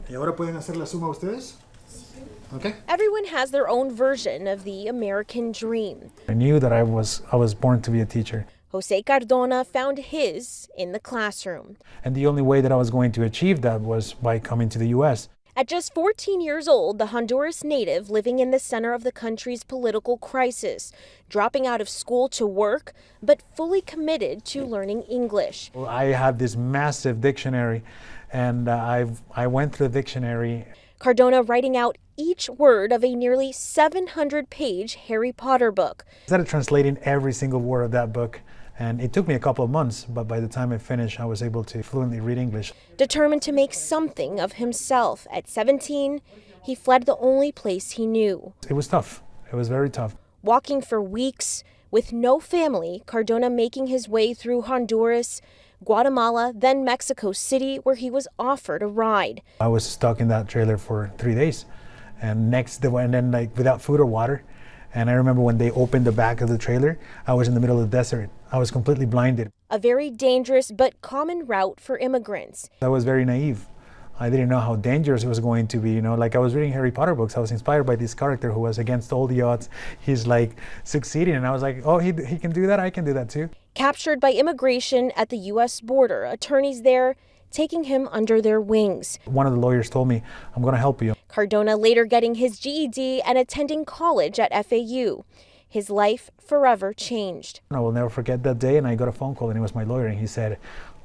¿Y ahora pueden hacer la suma ustedes? Okay. Everyone has their own version of the American dream. I knew that I was born to be a teacher. Jose Cardona found his in the classroom. And the only way that I was going to achieve that was by coming to the U.S. At just 14 years old, the Honduras native living in the center of the country's political crisis, dropping out of school to work, but fully committed to learning English. I had this massive dictionary, and I went through the dictionary. Cardona writing out each word of a nearly 700-page Harry Potter book. I started translating every single word of that book, and it took me a couple of months, but by the time I finished, I was able to fluently read English. Determined to make something of himself, at 17, he fled the only place he knew. It was tough. It was very tough. Walking for weeks, with no family, Cardona making his way through Honduras, Guatemala, then Mexico City, where he was offered a ride. I was stuck in that trailer for 3 days, and then like without food or water. And I remember when they opened the back of the trailer, I was in the middle of the desert. I was completely blinded. A very dangerous but common route for immigrants. I was very naive. I didn't know how dangerous it was going to be, you know, like I was reading Harry Potter books. I was inspired by this character who was against all the odds. He's like succeeding, and I was like, oh, he can do that, I can do that too. Captured by immigration at the U.S. border, attorneys there taking him under their wings. One of the lawyers told me, I'm going to help you. Cardona later getting his GED and attending college at FAU. His life forever changed. I will never forget that day, and I got a phone call, and it was my lawyer, and he said,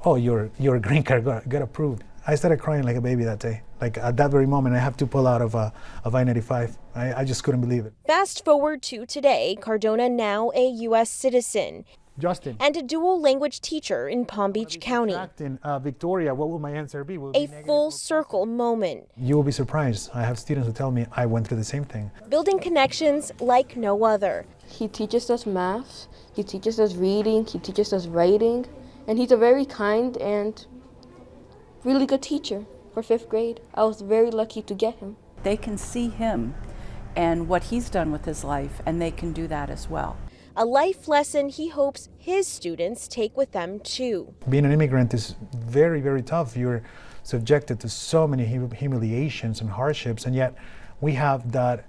oh, your green card got approved. I started crying like a baby that day. Like at that very moment, I have to pull out of I-95. I just couldn't believe it. Fast forward to today, Cardona now a U.S. citizen. Justin. And a dual language teacher in Palm Beach County. Victoria, what will my answer be? A full circle moment. You will be surprised. I have students who tell me I went through the same thing. Building connections like no other. He teaches us math, he teaches us reading, he teaches us writing, and he's a very kind and really good teacher for 5th grade. I was very lucky to get him. They can see him and what he's done with his life, and they can do that as well. A life lesson he hopes his students take with them too. Being an immigrant is very, very tough. You're subjected to so many humiliations and hardships, and yet we have that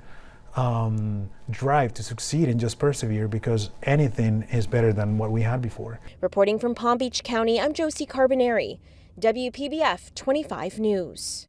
drive to succeed and just persevere, because anything is better than what we had before. Reporting from Palm Beach County, I'm Josie Carbonari, WPBF 25 News.